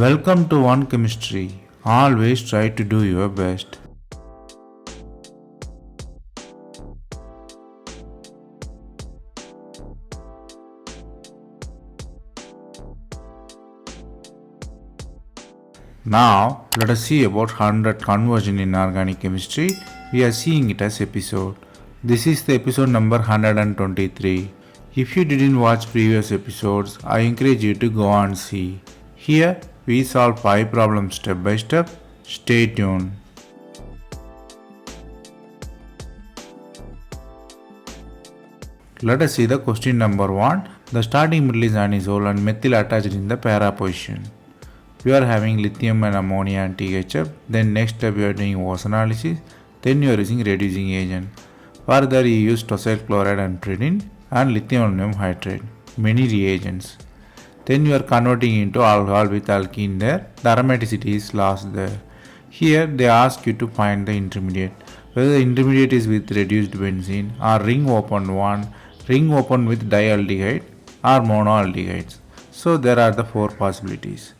Welcome to One Chemistry. Always try to do your best. Now, let us see about 100 conversion in organic chemistry. We are seeing it as episode. This is the episode number 123. If you didn't watch previous episodes, I encourage you to go and see. Here, we solve 5 problems step by step. Stay tuned. Let us see the question number 1. The starting middle is anisole and methyl attached in the para position. We are having lithium and ammonia and THF. Then next step we are doing Voss analysis. Then you are using reducing agent. Further you use tosyl chloride and pyridine and lithium aluminum hydride. Many reagents. Then you are converting into alcohol with alkene there. The aromaticity is lost there. Here they ask you to find the intermediate. Whether the intermediate is with reduced benzene or ring open one, ring open with dialdehyde or monoaldehydes. So there are the 4 possibilities.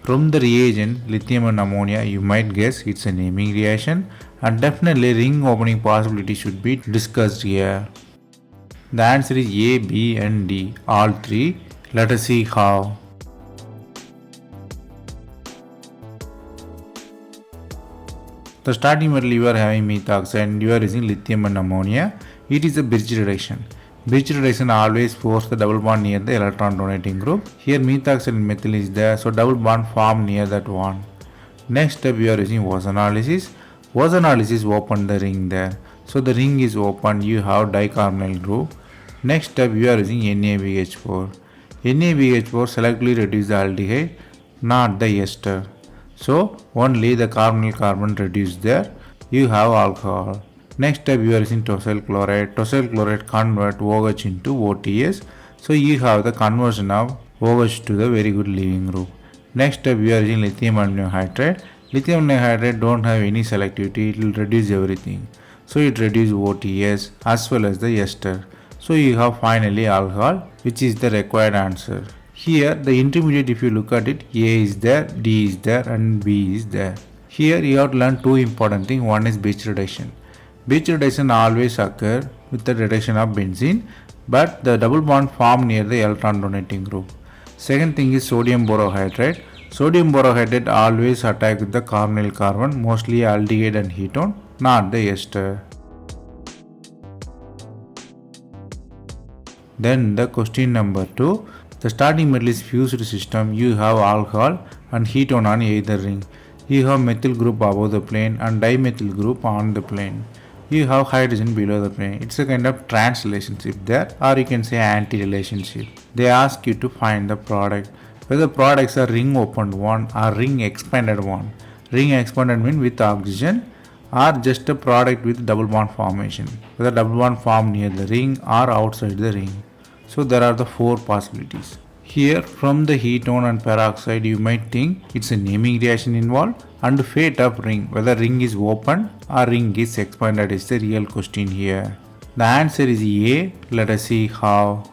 From the reagent lithium and ammonia you might guess it's a naming reaction and definitely ring opening possibility should be discussed here. The answer is A, B and D, all 3. Let us see how. The starting metal you are having methoxide and you are using lithium and ammonia. It is a bridge reduction. Bridge reduction always force the double bond near the electron donating group. Here methoxide and methyl is there, so double bond form near that one. Next step we are using Voss analysis. Voss analysis open the ring there. So the ring is open, you have dicarbonyl group. Next step we are using NaBH4. NaBH4 selectively reduce the aldehyde, not the ester. So only the carbonyl carbon reduced there, you have alcohol. Next step you are using tosyl chloride. Tosyl chloride convert OH into OTS. So you have the conversion of OH to the very good leaving group. Next step we are using lithium aluminum hydride. Lithium aluminum hydride don't have any selectivity, it will reduce everything. So it reduces OTS as well as the ester. So you have finally alcohol, which is the required answer. Here the intermediate, if you look at it, A is there, D is there and B is there. Here you have to learn 2 important things. One is bridge reduction. Bridge reduction always occur with the reduction of benzene, but the double bond form near the electron donating group. Second thing is sodium borohydride. Sodium borohydride always attack with the carbonyl carbon, mostly aldehyde and ketone, not the ester. Then the question number 2. The starting metal is fused system. You have alcohol and ketone on either ring. You have methyl group above the plane and dimethyl group on the plane. You have hydrogen below the plane. It's a kind of trans relationship there, or you can say anti-relationship. They ask you to find the product. Whether products are ring opened one or ring expanded one. Ring expanded means with oxygen or just a product with double bond formation. Whether double bond form near the ring or outside the ring. So there are the 4 possibilities. Here from the ketone and peroxide you might think it's a naming reaction involved and fate of ring, whether ring is open or ring is expanded is the real question here. The answer is A. Let us see how.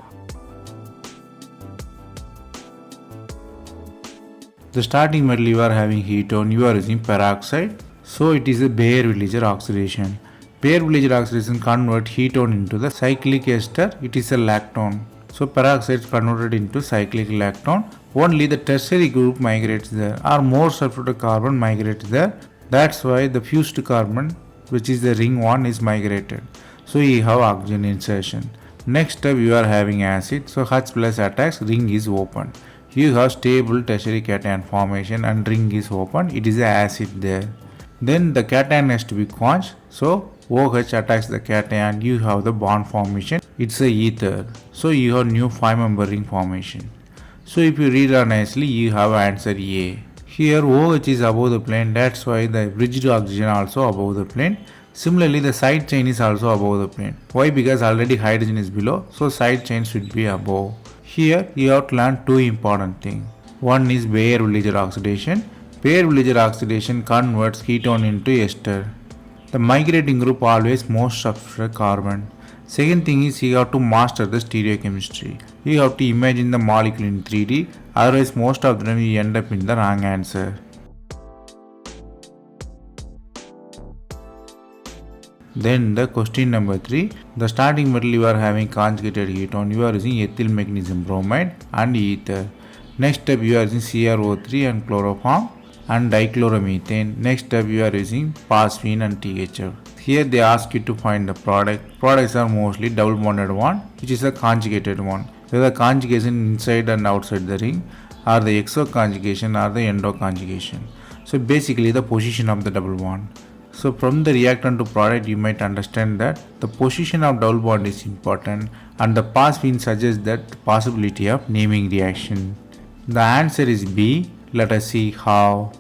The starting metal you are having ketone, you are using peroxide, so it is a Baeyer-Villiger oxidation. Baeyer-Villiger oxidation convert ketone into the cyclic ester, it is a lactone. So peroxide is converted into cyclic lactone. Only the tertiary group migrates there, or more sulfur carbon migrates there. That's why the fused carbon, which is the ring one, is migrated. So you have oxygen insertion. Next step you are having acid, so H plus attacks, ring is open. You have stable tertiary cation formation and ring is open, it is an acid there. Then the cation has to be quenched, so OH attacks the cation, you have the bond formation, it's a ether. So you have new 5-member ring formation. So if you read it nicely, you have answer A. Here OH is above the plane, that's why the bridged oxygen also above the plane. Similarly the side chain is also above the plane. Why? Because already hydrogen is below, so side chain should be above. Here you have to learn 2 important things. One is Baeyer-Villiger oxidation. Baeyer-Villiger oxidation converts ketone into ester. The migrating group always most sulfur carbon. Second thing is you have to master the stereochemistry. You have to imagine the molecule in 3D Otherwise, most of them you end up in the wrong answer. Then the question number 3, the starting metal you are having conjugated ketone, you are using ethyl magnesium bromide and ether. Next step you are using CrO3 and chloroform and dichloromethane. Next step you are using phosphine and THF. Here they ask you to find the product. Products are mostly double bonded one, which is a conjugated one. Whether conjugation inside and outside the ring, or the exoconjugation or the endoconjugation. So basically the position of the double bond. So from the reactant to product you might understand that the position of double bond is important and the phosphine suggests that possibility of naming reaction. The answer is B. Let us see how.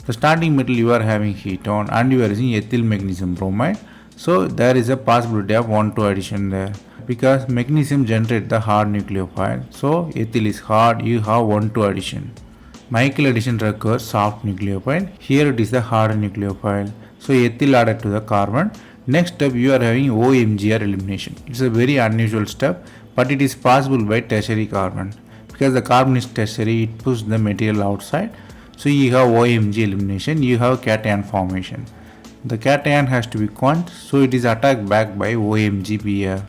The starting metal you are having ketone and you are using ethyl magnesium bromide. So there is a possibility of 1,2 addition there. Because magnesium generates the hard nucleophile. So ethyl is hard, you have 1,2 addition. Michael addition requires soft nucleophile. Here it is the hard nucleophile. So ethyl added to the carbon. Next step you are having OMGR elimination. It's a very unusual step, but it is possible by tertiary carbon. Because the carbon is tertiary, it pushes the material outside. So you have OMG elimination, you have cation formation. The cation has to be quenched, so it is attacked back by OMGBr.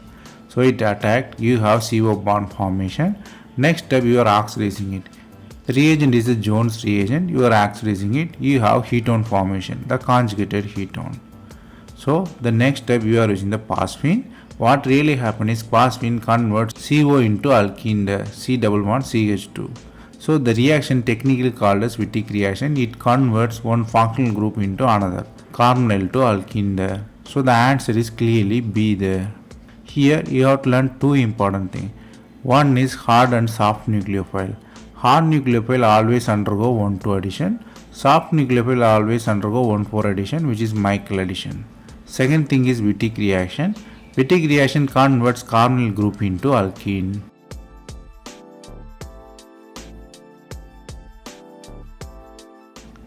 So it attacked, you have CO bond formation. Next step you are oxidizing it. The reagent is the Jones reagent, you are oxidizing it, you have ketone formation, the conjugated ketone. So the next step you are using the phosphine. What really happens is phosphine converts CO into alkene, the C double bond CH2. So the reaction technically called as Wittig reaction, it converts one functional group into another, carbonyl to alkene there. So the answer is clearly B there. Here you have to learn two important things. One is hard and soft nucleophile. Hard nucleophile always undergo 1,2 addition. Soft nucleophile always undergo 1,4 addition, which is Michael addition. Second thing is Wittig reaction. Wittig reaction converts carbonyl group into alkene.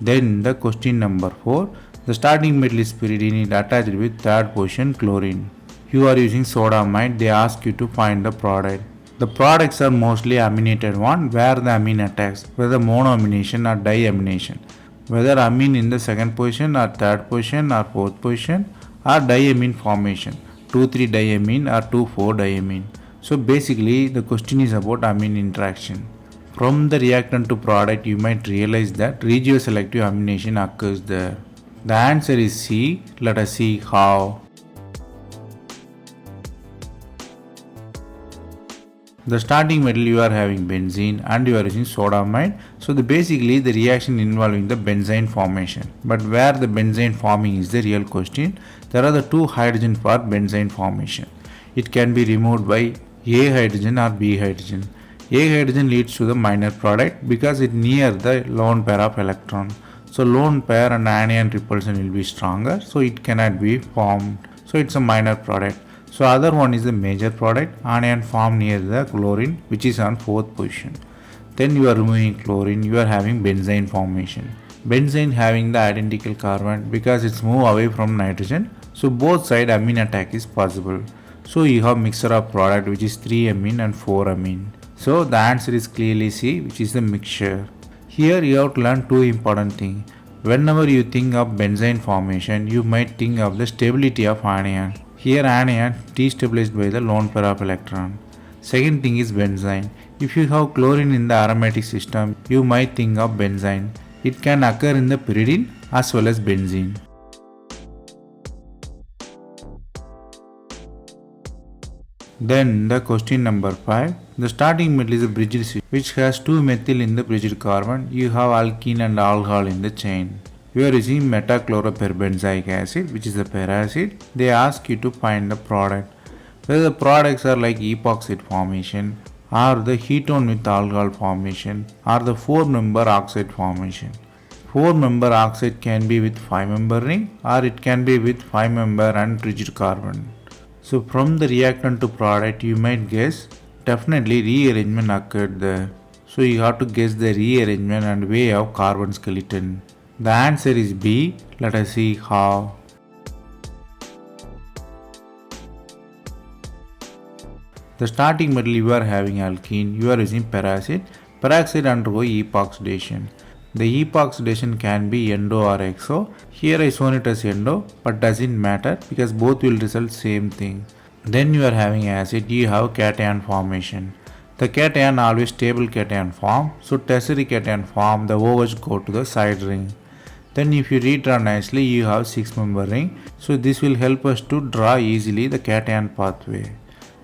Then the question number 4. The starting metal is pyridine, it attached with third position chlorine. You are using sodamide, they ask you to find the product. The products are mostly aminated one where the amine attacks, whether monoamination or diamination. Whether amine in the second position or third position or fourth position or diamine formation, 2,3-diamine or 2,4-diamine. So basically the question is about amine interaction. From the reactant to product you might realize that regioselective amination occurs there. The answer is C. Let us see how. The starting metal you are having benzene and you are using sodamide. So basically the reaction involving the benzene formation. But where the benzene forming is the real question. There are the two hydrogen for benzene formation. It can be removed by A hydrogen or B hydrogen. A hydrogen leads to the minor product because it near the lone pair of electron. So lone pair and anion repulsion will be stronger, so it cannot be formed. So it's a minor product. So other one is the major product, anion formed near the chlorine, which is on fourth position. Then you are removing chlorine, you are having benzene formation. Benzene having the identical carbon because it's moved away from nitrogen. So both side amine attack is possible. So you have mixture of product which is 3-amine and 4-amine. So the answer is clearly C, which is the mixture. Here you have to learn two important things. Whenever you think of benzene formation, you might think of the stability of anion. Here anion destabilized by the lone pair of electron. Second thing is benzene. If you have chlorine in the aromatic system, you might think of benzene. It can occur in the pyridine as well as benzene. Then the question number 5. The starting metal is a bridged system which has 2-methyl in the bridged carbon. You have alkene and alcohol in the chain. You are using metachloroperbenzoic acid, which is a peracid. They ask you to find the product. Whether the products are like epoxide formation or the ketone with alcohol formation or the 4-member oxide formation. 4-member oxide can be with 5-member ring or it can be with 5-member and rigid carbon. So from the reactant to product you might guess definitely rearrangement occurred there. So you have to guess the rearrangement and way of carbon skeleton. The answer is B. Let us see how. The starting metal you are having alkene, you are using peroxide. Peroxide undergo epoxidation. The epoxidation can be endo or exo. Here I shown it as endo, but doesn't matter because both will result same thing. Then you are having acid, you have cation formation. The cation always stable cation form, so tertiary cation form, the OH go to the side ring. Then if you redraw nicely, you have 6-member ring, so this will help us to draw easily the cation pathway.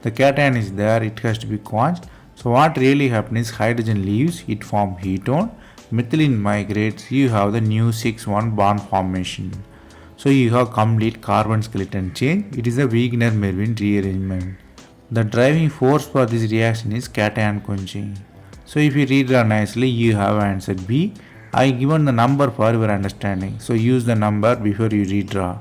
The cation is there, it has to be quenched. So what really happens is hydrogen leaves, it forms ketone, methylene migrates, you have the new 6-1 bond formation. So you have complete carbon skeleton change, it is a Wegener-Mervin rearrangement. The driving force for this reaction is cation quenching. So if you redraw nicely, you have answer B. I given the number for your understanding, so use the number before you redraw.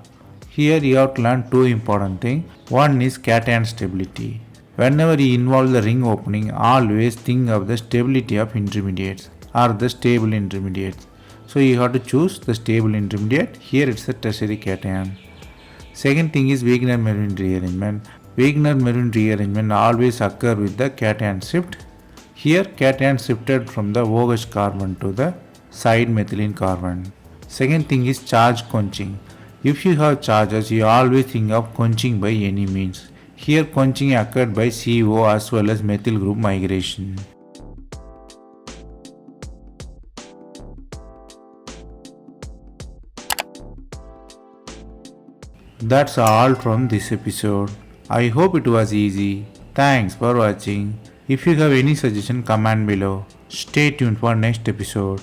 Here you have to learn two important things. One is cation stability. Whenever you involve the ring opening, always think of the stability of intermediates or the stable intermediates. So you have to choose the stable intermediate. Here it's a tertiary cation. Second thing is Wegener-Mervin rearrangement. Wegener-Mervin rearrangement always occur with the cation shift. Here cation shifted from the OH carbon to the side methylene carbon. Second thing is charge quenching. If you have charges, you always think of quenching by any means. Here quenching occurred by CO as well as methyl group migration. That's all from this episode. I hope it was easy. Thanks for watching. If you have any suggestion, comment below. Stay tuned for next episode.